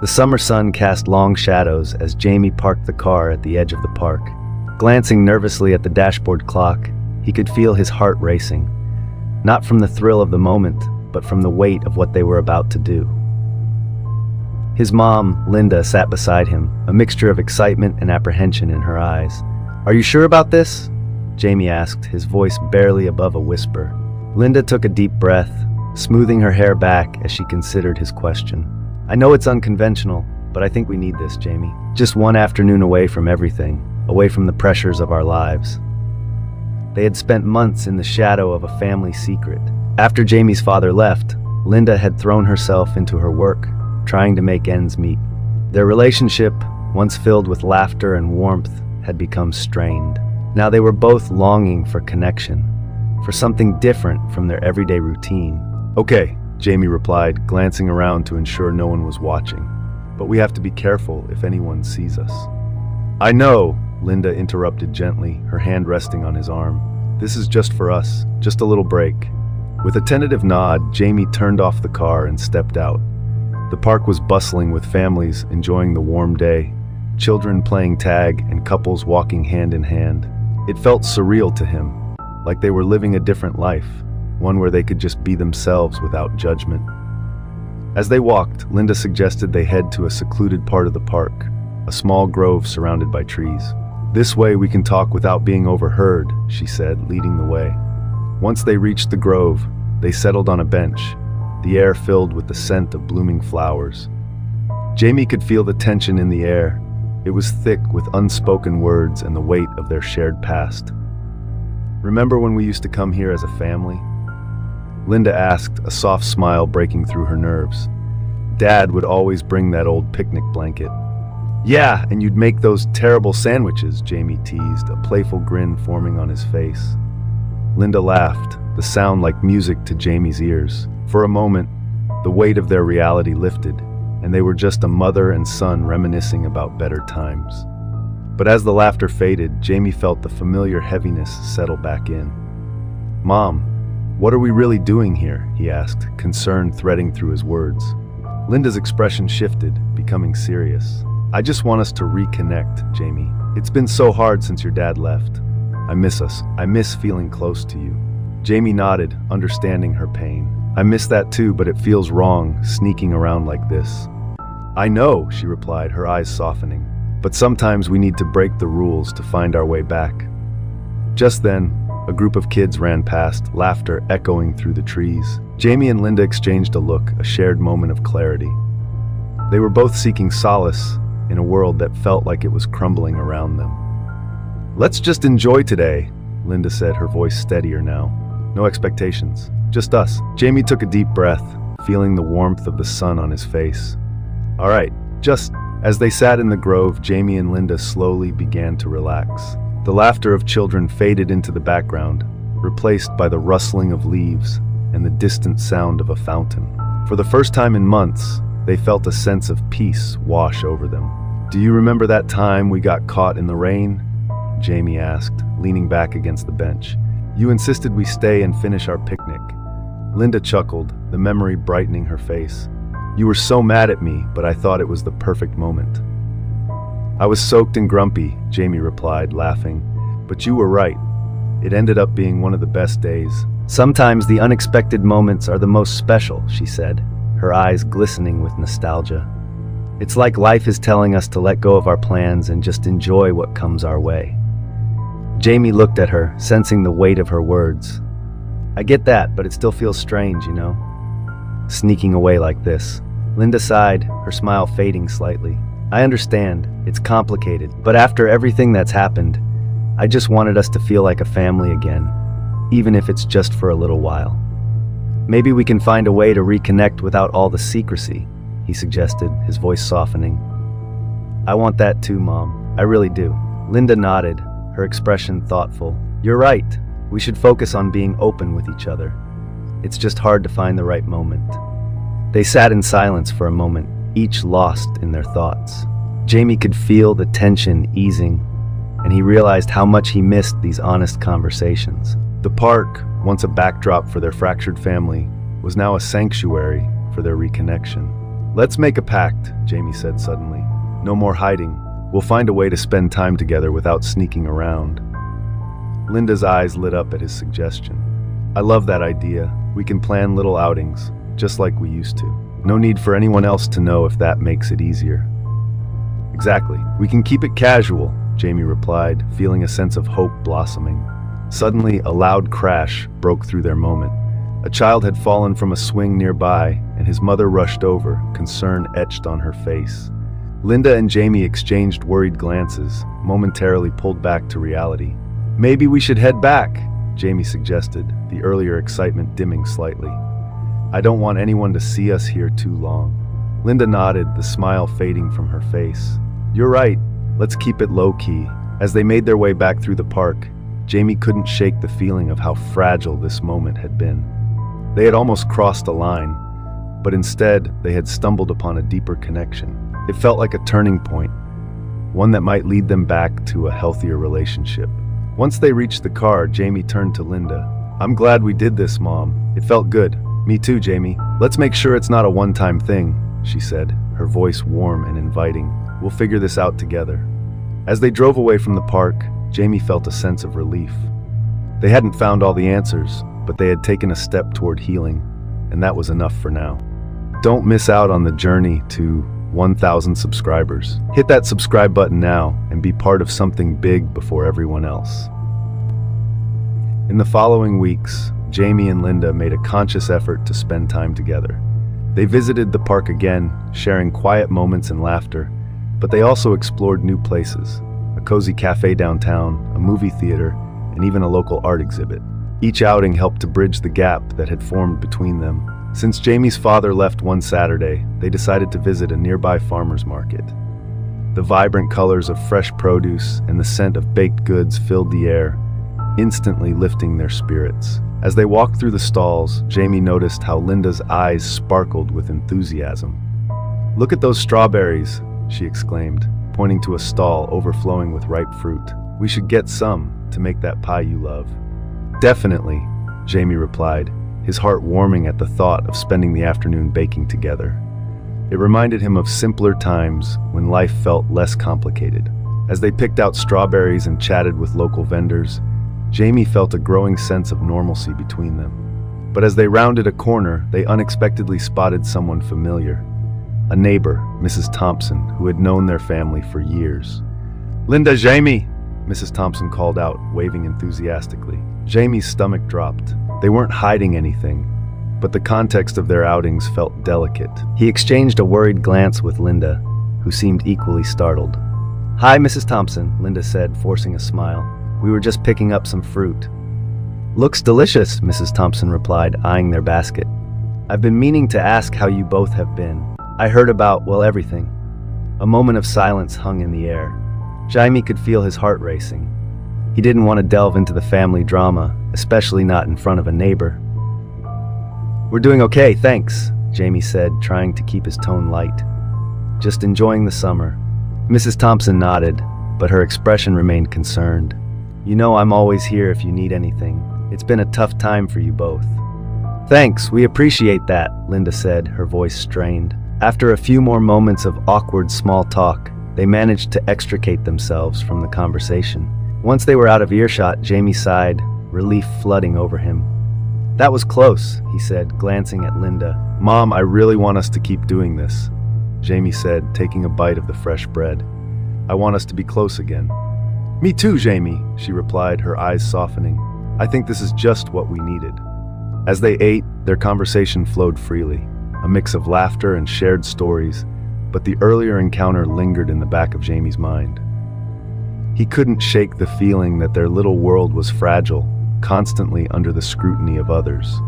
The summer sun cast long shadows as Jamie parked the car at the edge of the park. Glancing nervously at the dashboard clock, he could feel his heart racing, not from the thrill of the moment, but from the weight of what they were about to do. His mom, Linda, sat beside him, a mixture of excitement and apprehension in her eyes. "Are you sure about this?" Jamie asked, his voice barely above a whisper. Linda took a deep breath, smoothing her hair back as she considered his question. "I know it's unconventional, but I think we need this, Jamie. Just one afternoon away from everything, away from the pressures of our lives." They had spent months in the shadow of a family secret. After Jamie's father left, Linda had thrown herself into her work, trying to make ends meet. Their relationship, once filled with laughter and warmth, had become strained. Now they were both longing for connection, for something different from their everyday routine. "Okay," Jamie replied, glancing around to ensure no one was watching. "But we have to be careful if anyone sees us." "I know," Linda interrupted gently, her hand resting on his arm. "This is just for us, just a little break." With a tentative nod, Jamie turned off the car and stepped out. The park was bustling with families enjoying the warm day, children playing tag and couples walking hand in hand. It felt surreal to him, like they were living a different life, one where they could just be themselves without judgment. As they walked, Linda suggested they head to a secluded part of the park, a small grove surrounded by trees. "This way we can talk without being overheard," she said, leading the way. Once they reached the grove, they settled on a bench, the air filled with the scent of blooming flowers. Jamie could feel the tension in the air. It was thick with unspoken words and the weight of their shared past. "Remember when we used to come here as a family?" Linda asked, a soft smile breaking through her nerves. "Dad would always bring that old picnic blanket." "Yeah, and you'd make those terrible sandwiches," Jamie teased, a playful grin forming on his face. Linda laughed, the sound like music to Jamie's ears. For a moment, the weight of their reality lifted, and they were just a mother and son reminiscing about better times. But as the laughter faded, Jamie felt the familiar heaviness settle back in. "Mom, what are we really doing here?" he asked, concern threading through his words. Linda's expression shifted, becoming serious. "I just want us to reconnect, Jamie. It's been so hard since your dad left. I miss us. I miss feeling close to you." Jamie nodded, understanding her pain. "I miss that too, but it feels wrong, sneaking around like this." "I know," she replied, her eyes softening. "But sometimes we need to break the rules to find our way back." Just then, a group of kids ran past, laughter echoing through the trees. Jamie and Linda exchanged a look, a shared moment of clarity. They were both seeking solace in a world that felt like it was crumbling around them. "Let's just enjoy today," Linda said, her voice steadier now. "No expectations, just us." Jamie took a deep breath, feeling the warmth of the sun on his face. "All right, just..." As they sat in the grove, Jamie and Linda slowly began to relax. The laughter of children faded into the background, replaced by the rustling of leaves and the distant sound of a fountain. For the first time in months, they felt a sense of peace wash over them. "Do you remember that time we got caught in the rain?" Jamie asked, leaning back against the bench. "You insisted we stay and finish our picnic." Linda chuckled, the memory brightening her face. "You were so mad at me, but I thought it was the perfect moment." "I was soaked and grumpy," Jamie replied, laughing. "But you were right. It ended up being one of the best days." "Sometimes the unexpected moments are the most special," she said, her eyes glistening with nostalgia. "It's like life is telling us to let go of our plans and just enjoy what comes our way." Jamie looked at her, sensing the weight of her words. "I get that, but it still feels strange, you know? Sneaking away like this." Linda sighed, her smile fading slightly. "I understand, it's complicated, but after everything that's happened, I just wanted us to feel like a family again, even if it's just for a little while. Maybe we can find a way to reconnect without all the secrecy," he suggested, his voice softening. "I want that too, Mom. I really do." Linda nodded, her expression thoughtful. "You're right. We should focus on being open with each other. It's just hard to find the right moment." They sat in silence for a moment, each lost in their thoughts. Jamie could feel the tension easing, and he realized how much he missed these honest conversations. The park, once a backdrop for their fractured family, was now a sanctuary for their reconnection. Let's make a pact, Jamie said suddenly. No more hiding. We'll find a way to spend time together without sneaking around. Linda's eyes lit up at his suggestion. I love that idea. We can plan little outings, just like we used to. No need for anyone else to know if that makes it easier. Exactly. We can keep it casual, Jamie replied, feeling a sense of hope blossoming. Suddenly, a loud crash broke through their moment. A child had fallen from a swing nearby, and his mother rushed over, concern etched on her face. Linda and Jamie exchanged worried glances, momentarily pulled back to reality. Maybe we should head back, Jamie suggested, the earlier excitement dimming slightly. I don't want anyone to see us here too long. Linda nodded, the smile fading from her face. You're right, let's keep it low-key. As they made their way back through the park, Jamie couldn't shake the feeling of how fragile this moment had been. They had almost crossed a line, but instead they had stumbled upon a deeper connection. It felt like a turning point, one that might lead them back to a healthier relationship. Once they reached the car, Jamie turned to Linda. I'm glad we did this, Mom. It felt good. Me too, Jamie. Let's make sure it's not a one-time thing, she said, her voice warm and inviting. We'll figure this out together. As they drove away from the park, Jamie felt a sense of relief. They hadn't found all the answers, but they had taken a step toward healing, and that was enough for now. Don't miss out on the journey to 1,000 subscribers. Hit that subscribe button now and be part of something big before everyone else. In the following weeks, Jamie and Linda made a conscious effort to spend time together. They visited the park again, sharing quiet moments and laughter, but they also explored new places, a cozy cafe downtown, a movie theater, and even a local art exhibit. Each outing helped to bridge the gap that had formed between them. Since Jamie's father left one Saturday, they decided to visit a nearby farmer's market. The vibrant colors of fresh produce and the scent of baked goods filled the air, instantly lifting their spirits. As they walked through the stalls, Jamie noticed how Linda's eyes sparkled with enthusiasm. Look at those strawberries, she exclaimed, pointing to a stall overflowing with ripe fruit. We should get some to make that pie you love. Definitely, Jamie replied, his heart warming at the thought of spending the afternoon baking together. It reminded him of simpler times when life felt less complicated. As they picked out strawberries and chatted with local vendors, Jamie felt a growing sense of normalcy between them. But as they rounded a corner, they unexpectedly spotted someone familiar. A neighbor, Mrs. Thompson, who had known their family for years. Linda, Jamie, Mrs. Thompson called out, waving enthusiastically. Jamie's stomach dropped. They weren't hiding anything, but the context of their outings felt delicate. He exchanged a worried glance with Linda, who seemed equally startled. Hi, Mrs. Thompson, Linda said, forcing a smile. We were just picking up some fruit. Looks delicious, Mrs. Thompson replied, eyeing their basket. I've been meaning to ask how you both have been. I heard about, well, everything. A moment of silence hung in the air. Jamie could feel his heart racing. He didn't want to delve into the family drama, especially not in front of a neighbor. We're doing okay, thanks, Jamie said, trying to keep his tone light. Just enjoying the summer. Mrs. Thompson nodded, but her expression remained concerned. You know I'm always here if you need anything. It's been a tough time for you both. Thanks, we appreciate that, Linda said, her voice strained. After a few more moments of awkward small talk, they managed to extricate themselves from the conversation. Once they were out of earshot, Jamie sighed, relief flooding over him. That was close, he said, glancing at Linda. Mom, I really want us to keep doing this, Jamie said, taking a bite of the fresh bread. I want us to be close again. Me too, Jamie, she replied, her eyes softening. I think this is just what we needed. As they ate, their conversation flowed freely, a mix of laughter and shared stories, but the earlier encounter lingered in the back of Jamie's mind. He couldn't shake the feeling that their little world was fragile, constantly under the scrutiny of others.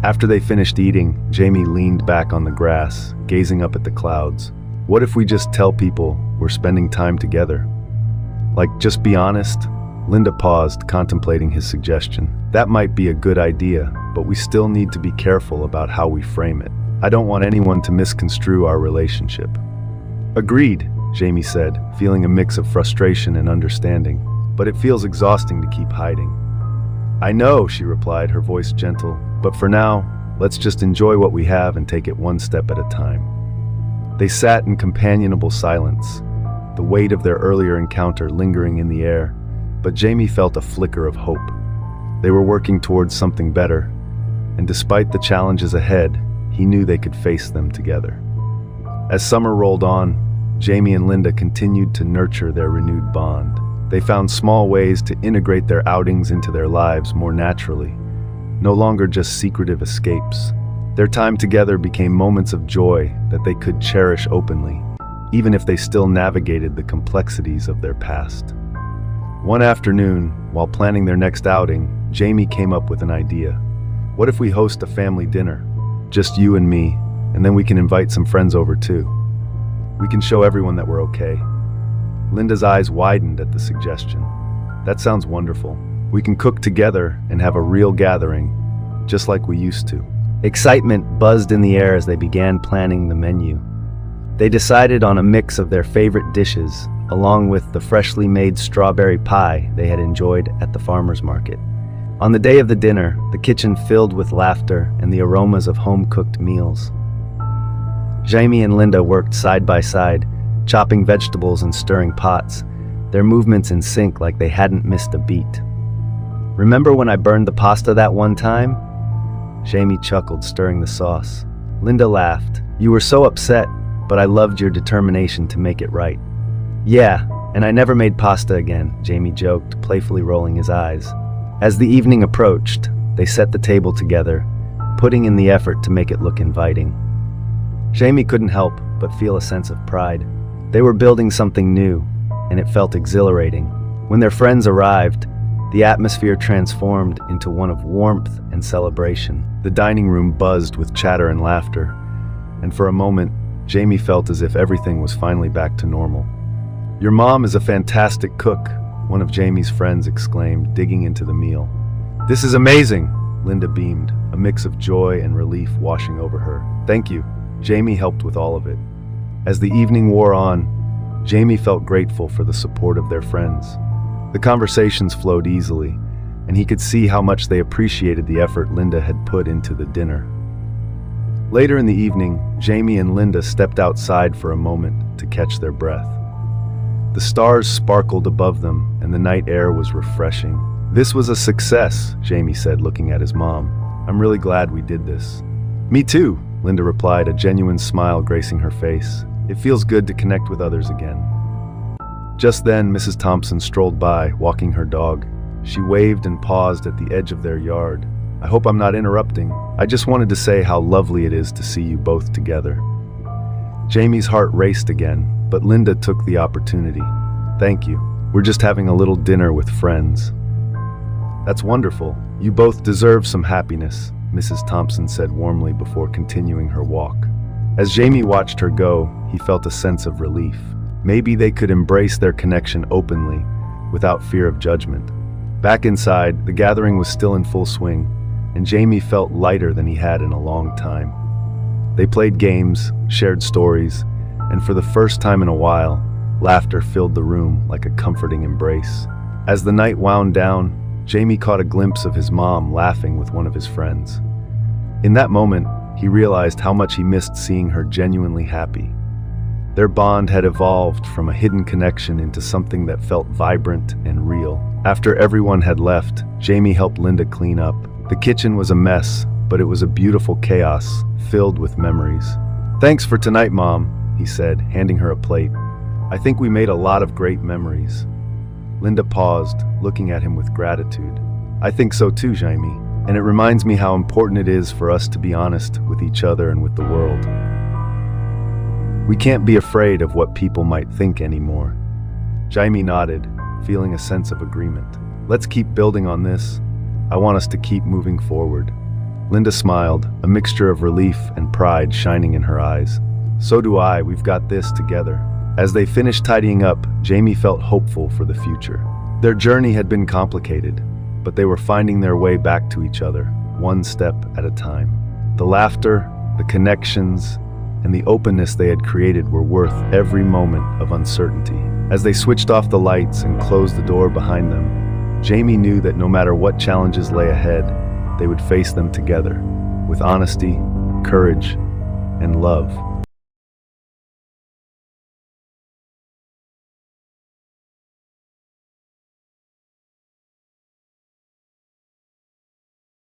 After they finished eating, Jamie leaned back on the grass, gazing up at the clouds. What if we just tell people we're spending time together? Like, just be honest? Linda paused, contemplating his suggestion. That might be a good idea, but we still need to be careful about how we frame it. I don't want anyone to misconstrue our relationship. Agreed, Jamie said, feeling a mix of frustration and understanding. But it feels exhausting to keep hiding. I know, she replied, her voice gentle, but for now, Let's just enjoy what we have and take it one step at a time." They sat in companionable silence, the weight of their earlier encounter lingering in the air, but Jamie felt a flicker of hope. They were working towards something better, and despite the challenges ahead, he knew they could face them together. As summer rolled on, Jamie and Linda continued to nurture their renewed bond. They found small ways to integrate their outings into their lives more naturally, no longer just secretive escapes. Their time together became moments of joy that they could cherish openly, even if they still navigated the complexities of their past. One afternoon, while planning their next outing, Jamie came up with an idea. What if we host a family dinner? Just you and me, and then we can invite some friends over too. We can show everyone that we're okay. Linda's eyes widened at the suggestion. That sounds wonderful. We can cook together and have a real gathering, just like we used to. Excitement buzzed in the air as they began planning the menu. They decided on a mix of their favorite dishes, along with the freshly made strawberry pie they had enjoyed at the farmer's market. On the day of the dinner, the kitchen filled with laughter and the aromas of home-cooked meals. Jamie and Linda worked side by side, chopping vegetables and stirring pots, their movements in sync like they hadn't missed a beat. "Remember when I burned the pasta that one time?" Jamie chuckled, stirring the sauce. Linda laughed. "You were so upset, but I loved your determination to make it right." "Yeah, and I never made pasta again," Jamie joked, playfully rolling his eyes. As the evening approached, they set the table together, putting in the effort to make it look inviting. Jamie couldn't help but feel a sense of pride. They were building something new, and it felt exhilarating. When their friends arrived, the atmosphere transformed into one of warmth and celebration. The dining room buzzed with chatter and laughter, and for a moment, Jamie felt as if everything was finally back to normal. "Your mom is a fantastic cook," one of Jamie's friends exclaimed, digging into the meal. "This is amazing," Linda beamed, a mix of joy and relief washing over her. "Thank you." Jamie helped with all of it. As the evening wore on, Jamie felt grateful for the support of their friends. The conversations flowed easily, and he could see how much they appreciated the effort Linda had put into the dinner. Later in the evening, Jamie and Linda stepped outside for a moment to catch their breath. The stars sparkled above them, and the night air was refreshing. "This was a success," Jamie said, looking at his mom. "I'm really glad we did this." "Me too," Linda replied, a genuine smile gracing her face. "It feels good to connect with others again." Just then, Mrs. Thompson strolled by, walking her dog. She waved and paused at the edge of their yard. "I hope I'm not interrupting. I just wanted to say how lovely it is to see you both together." Jamie's heart raced again, but Linda took the opportunity. "Thank you. We're just having a little dinner with friends." "That's wonderful. You both deserve some happiness," Mrs. Thompson said warmly before continuing her walk. As Jamie watched her go, he felt a sense of relief. Maybe they could embrace their connection openly, without fear of judgment. Back inside, the gathering was still in full swing, and Jamie felt lighter than he had in a long time. They played games, shared stories, and for the first time in a while, laughter filled the room like a comforting embrace. As the night wound down, Jamie caught a glimpse of his mom laughing with one of his friends. In that moment, he realized how much he missed seeing her genuinely happy. Their bond had evolved from a hidden connection into something that felt vibrant and real. After everyone had left, Jamie helped Linda clean up. The kitchen was a mess, but it was a beautiful chaos, filled with memories. "Thanks for tonight, Mom," he said, handing her a plate. "I think we made a lot of great memories." Linda paused, looking at him with gratitude. "I think so too, Jamie, and it reminds me how important it is for us to be honest with each other and with the world. We can't be afraid of what people might think anymore." Jamie nodded, feeling a sense of agreement. "Let's keep building on this. I want us to keep moving forward." Linda smiled, a mixture of relief and pride shining in her eyes. "So do I. We've got this together." As they finished tidying up, Jamie felt hopeful for the future. Their journey had been complicated, but they were finding their way back to each other, one step at a time. The laughter, the connections, and the openness they had created were worth every moment of uncertainty. As they switched off the lights and closed the door behind them, Jamie knew that no matter what challenges lay ahead, they would face them together. with honesty, courage, and love.